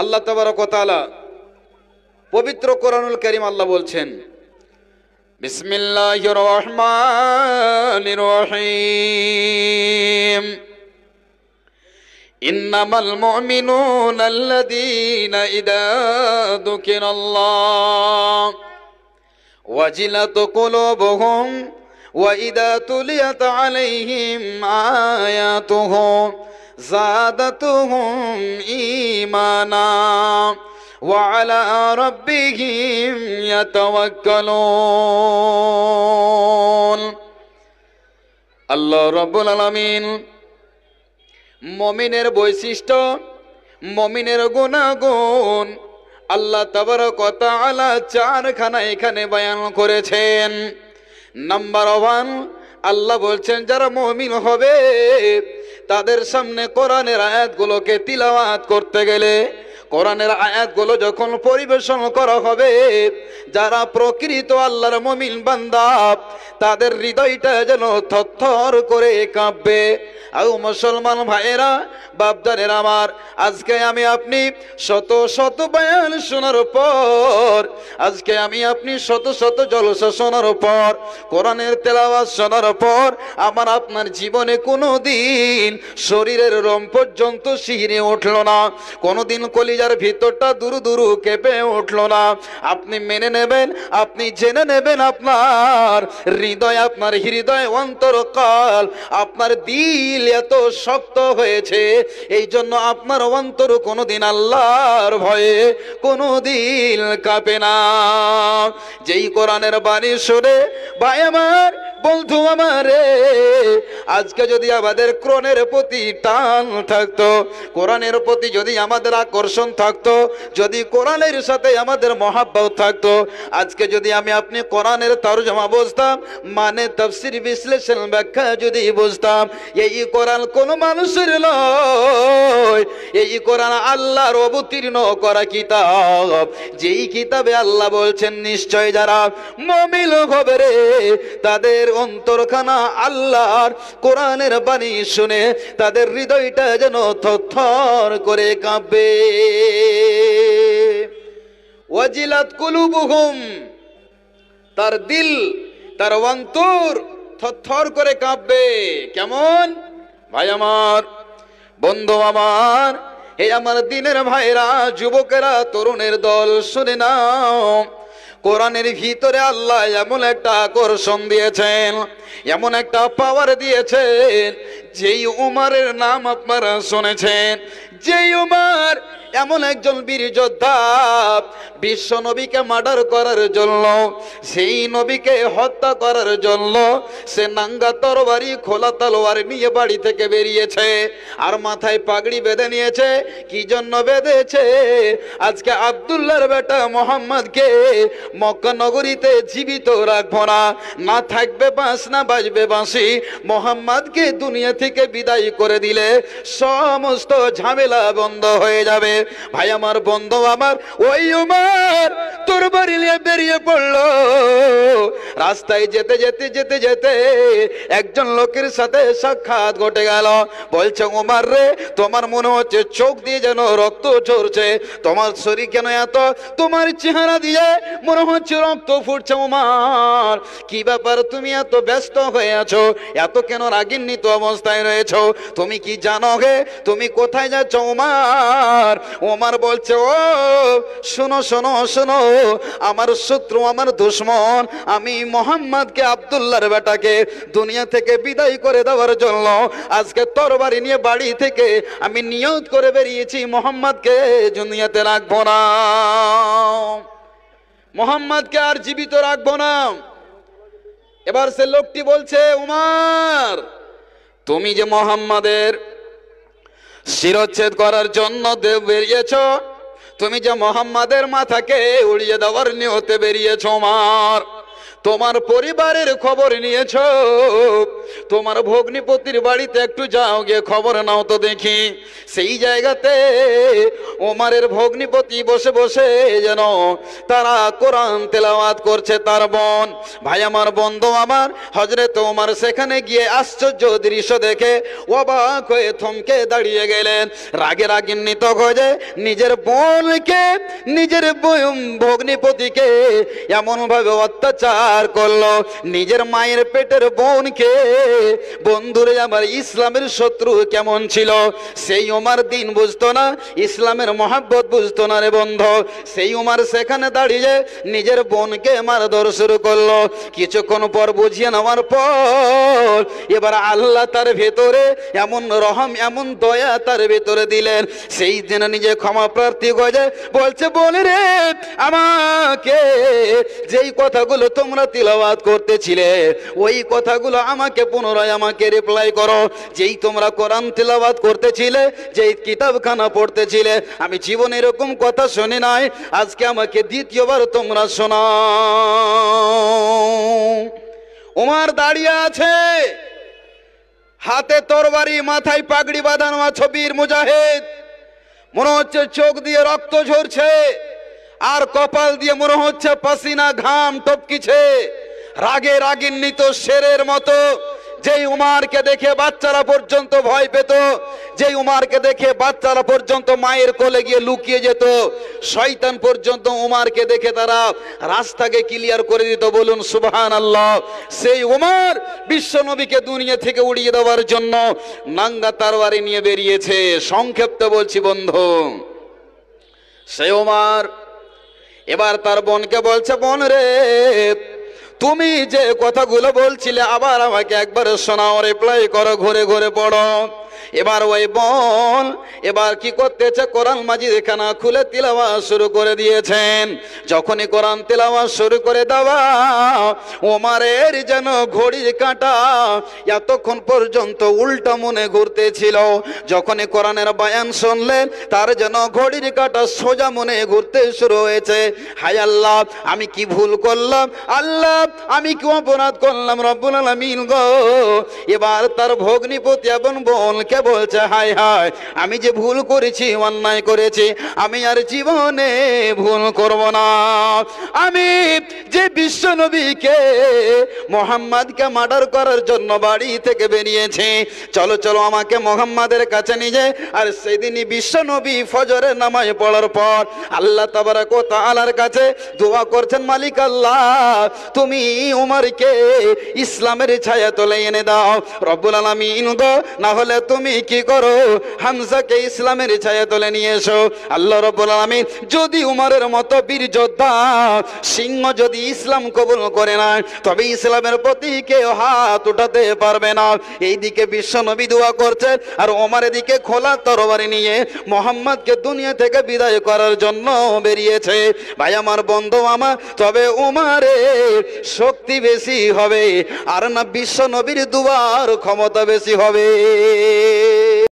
আল্লাহ তাবারক ওয়া তাআলা পবিত্র কোরআনুল কারীম আল্লাহ বলছেন, বিসমিল্লাহির রহমানির রহিম, ইন্নামাল মুমিনুনা আল্লাযীনা ইযা যুকিরাল্লাহ ওয়াজিলাত কুলুবুহুম ওয়া ইযা তুলিয়াত আলাইহিম আয়াতুহু যাদাতুহুম ঈমানা ওয়া আলা রাব্বিহিম ইয়াতাওয়াক্কালুন। আল্লাহ রাব্বুল আলামিন মুমিনের বৈশিষ্ট্য, মুমিনের গুণাগুণ আল্লাহ তাবারক ওয়া তাআলা চারখানা এখানে বয়ান করেছেন। নাম্বার 1, আল্লাহ বলছেন যারা মুমিন হবে তাদের সামনে কোরআনের আয়াতগুলোকে তিলাওয়াত করতে গেলে, কোরআনের আয়াতগুলো যখন পরিবেশন করা হবে, যারা প্রকৃত আল্লাহর মুমিন বান্দা তাদের হৃদয়টা যেন থরথর করে কাঁপবে। আর মুসলমান ভাইয়েরা, বাপদারের আমার, আজকে আমি আপনি শত শত বয়ান শোনার পর, আজকে আমি আপনি শত শত জলসা শোনার পর, কোরআনের তেলাওয়াত শোনার পর আমার আপনার জীবনে কোনো দিন শরীরের রোম পর্যন্ত শিহরে উঠল না, কোনোদিন কলিজার ভিতরটা দুরু দুরু কেঁপে উঠল না। আপনি মেনে নেবেন, আপনি জেনে নেবেন, আপনার হৃদয়, আপনার হৃদয় অন্তরকাল, আপনার দিল এত শক্ত হয়েছে, এই জন্য আপনার অন্তর কোনোদিন আল্লাহর ভয়ে কোনোদিন কাঁপে না। যেই কোরআনের বাণী শুনে ভাই আমার, বন্ধু আমারে, আজকে যদি আমাদের কোরআনের প্রতি টান থাকতো, কোরআনের প্রতি যদি আমাদের আকর্ষণ থাকতো, যদি কোরআনের সাথে আমাদের মহাব্বত থাকতো, আজকে যদি আমি আপনি কোরআনের তরজমা বুঝতাম, মানে তাফসীর বিশ্লেষণ ব্যাখ্যা যদি বুঝতাম, এই কোরআন কোনো মানুষের নয়, এই কোরআন আল্লাহর অবতীর্ণ করা কিতাব। যেই কিতাবে আল্লাহ বলছেন নিশ্চয় যারা মুমিন হবে রে, তাদের অন্তরখানা আল্লাহর কোরআনের বাণী শুনে তাদের হৃদয়টা যেন থরথর করে কাঁপবে। ওয়াজিলাত কুলুবুহুম, তার দিল, তার অন্তর থরথর করে কাঁপবে। কেমন? ভাই আমার, বন্ধু আমার, হে আমার দিনের ভাইরা, যুবকেরা, তরুণের দল, শুনে নাও, কোরআনের ভিতরে আল্লাহ এমন একটা আকর্ষণ দিয়েছেন, এমন একটা পাওয়ার দিয়েছেন। যেই উমারের নাম আপনারা শুনেছেন, যেই উমার এমন একজন বীর যোদ্ধা, বিশ্ব নবীকে মার্ডার করার জন্য, সেই নবীকে হত্যা করার জন্য সে নাঙ্গা তরবারি, খোলা তলোয়ার নিয়ে বাড়ি থেকে বেরিয়েছে, আর মাথায় পাগড়ি বেঁধে নিয়েছে। কি জন্য বেঁধেছে? আজকে আব্দুল্লাহর বেটা মোহাম্মদকে মক্কা নগরীতে জীবিত রাখবো না, না থাকবে বাঁশ না বাজবে বাঁশি, মোহাম্মদকে দুনিয়া থেকে বিদায় করে দিলে সমস্ত ঝামেলা বন্ধ হয়ে যাবে। ভাই আমার, বন্ধু আমার, ওই উমর তরবারি নিয়ে বেরিয়ে পড়লো। রাস্তায় যেতে যেতে যেতে যেতে একজন লোকের সাথে সাক্ষাৎ ঘটে গেল। বলছে, উমর রে, তোমার মনে হচ্ছে চোখ দিয়ে যেন রক্ত ঝরছে, তোমার শরীর কেন এত, তোমার চেহারা দিয়ে মনে হচ্ছে রক্ত ফুটছে। উমর, কি ব্যাপার, তুমি এত ব্যস্ত হয়ে আছো, এত কেন রাগিন্বিত অবস্থায় রয়েছো? তুমি কি জানো হে তুমি কোথায় যাচ্ছ? উমর ওমর বলছে, ও শোনো শোনো শোনো, আমার শত্রু, আমার দুশমন, আমি মোহাম্মদকে, আব্দুল্লাহর বেটাকে দুনিয়া থেকে বিদায় করে দেওয়ার জন্য আজকে তরবারি নিয়ে বাড়ি থেকে আমি নিয়ত করে বেরিয়েছি, মোহাম্মদকে দুনিয়াতে রাখবো না, মোহাম্মদকে আর জীবিত রাখবো না। এবার সে লোকটি বলছে, উমর, তুমি যে মোহাম্মদের শিরচ্ছেদ করার জন্য বেরিয়েছ, তুমি যে মোহাম্মদের মাথাকে উড়িয়ে দেওয়ার নিয়তে বেরিয়েছ, উমর, তোমার পরিবারের খবর নিয়েছ, তোমার ভগ্নিপতির বাড়িতে একটু যাও, গিয়ে খবর নাও তো দেখি। সেই জায়গাতে ওমরের ভগ্নিপতি বসে বসে যেন তারা কোরআন তেলাওয়াত করছে তার বোন। ভাই আমার, বন্ধু আমার, হযরত ওমর সেখানে গিয়ে আশ্চর্য দৃশ্য দেখে অবাক হয়ে থমকে দাঁড়িয়ে গেলেন। রাগে রাগান্বিত হয়ে নিজের বোনকে, নিজের ভগ্নিপতিকে এমন ভাবে অত্যাচার করলো, নিজের মায়ের পেটের বোনকে। বন্ধুরে আমার, ইসলামের শত্রু কেমন ছিল সেই ওমর দিন বুঝতো না, ইসলামের মহব্বত বুঝতো না রে বন্ধু। সেই ওমর সেখানে দাঁড়িয়ে নিজের বোনকে মারধর শুরু করলো। কিছুক্ষণ পর বুঝিয়ে নেওয়ার পর এবার আল্লাহ তার ভেতরে এমন রহম, এমন দয়া তার ভেতরে দিলেন, সেই দিন নিজে ক্ষমা প্রার্থী হয়ে বলছে, বলে রে আমাকে যেই কথাগুলো তোমরা তিলাওয়াত করতেছিলে ওই কথাগুলো আমাকে পুনরায় আমাকে রিপ্লাই করো। যেই তোমরা কোরআন তিলাওয়াত করতেছিলে, যেই কিতাবখানা পড়তেছিলে, আমি জীবনে এরকম কথা শুনি নাই, আজকে আমাকে দ্বিতীয়বার তোমরা শোনাও। ওমর দাঁড়িয়ে আছে, হাতে তরবারি, মাথায় পাগড়ি বাঁধানো আছে, বীর মুজাহিদ। মনে হচ্ছে চোখ দিয়ে রক্ত ঝরছে আর কপাল দিয়ে মনে হচ্ছে পাসিনা ঘাম টপকিছে। রাগে রাগান্বিত শেরের মতো যেই উমারকে দেখে বাচ্চারা পর্যন্ত ভয় পেত, যেই উমারকে দেখে বাচ্চারা পর্যন্ত মায়ের কোলে গিয়ে লুকিয়ে যেত, শয়তান পর্যন্ত উমারকে দেখে তারা রাস্তাকে ক্লিয়ার করে দিত। বলুন সুবহানাল্লাহ। সেই উমর বিশ্ব নবীকে দুনিয়া থেকে উড়িয়ে দেওয়ার জন্য নাঙ্গা তরবারি নিয়ে বেরিয়েছে। সংক্ষেপে বলছি বন্ধু, সেই উমর এবার তার বোনকে বলছে, বোন রে, তুমি যে কথাগুলো বলছিলে আবার আমাকে একবার শোনাও, রিপ্লাই করো, ঘুরে ঘুরে পড়ো। এবার ওই বোন এবার কি করতেছে, কোরআন মাজিদ খানা খুলে তিলাওয়াত শুরু করে দিয়েছেন। যখনই কোরআন তিলাওয়াত শুরু করে দেওয়া, ওমরের যেন ঘড়ির কাঁটা এতক্ষণ পর্যন্ত উল্টা মনে ঘুরতেছিল, যখনই কোরআনের বয়ান শুনলেন তার যেন ঘড়ির কাঁটা সোজা মনে ঘুরতে শুরু হয়েছে। হায় আল্লাহ, আমি কি ভুল করলাম, আল্লাহ আমি কি অপরাধ করলাম রব্বুল আলামিন গো। এবার তার ভগ্নিপতি এবং বোনকে বলছে, হায় হায়, আমি যে ভুল করেছি, অন্যায় করেছি, আমি আর জীবনে ভুল করব না। আমি যে বিশ্ব নবীকে, মুহাম্মদকে মার্ডার করার জন্য বাড়ি থেকে বেরিয়েছি, চলো চলো আমাকে মুহাম্মাদের কাছে নিয়ে যায়। আর সেদিনই বিশ্ব নবী ফজরের নামাজ পড়ার পর আল্লাহ তাবারক ওয়া তাআলার কাছে দোয়া করছেন, মালিক আল্লাহ তুমি উমরকে ইসলামের ছায়া তলে এনে দাও রব্বুল আলামিন গো, না হলে তুমি কি করো, হামজাকে ইসলামের ছায়া তলে নিয়ে এসো। আল্লাহ রব্বুল আলামিন যদি উমরের মতো বীর যোদ্ধা সিংহ যদি ইসলাম কবুল করে না, তবে ইসলামের প্রতি কেউ হাত উঠাতে পারবে না। এইদিকে বিশ্ব নবী দোয়া করছেন, আর ওমরের দিকে খোলা তরবারি নিয়ে মুহাম্মদকে দুনিয়া থেকে বিদায় করার জন্য বেরিয়েছে। ভাই আমার, বন্ধু আমার, তবে উমরের শক্তি বেশি হবে আর না বিশ্ব নবীর দুয়ার ক্ষমতা বেশি হবে?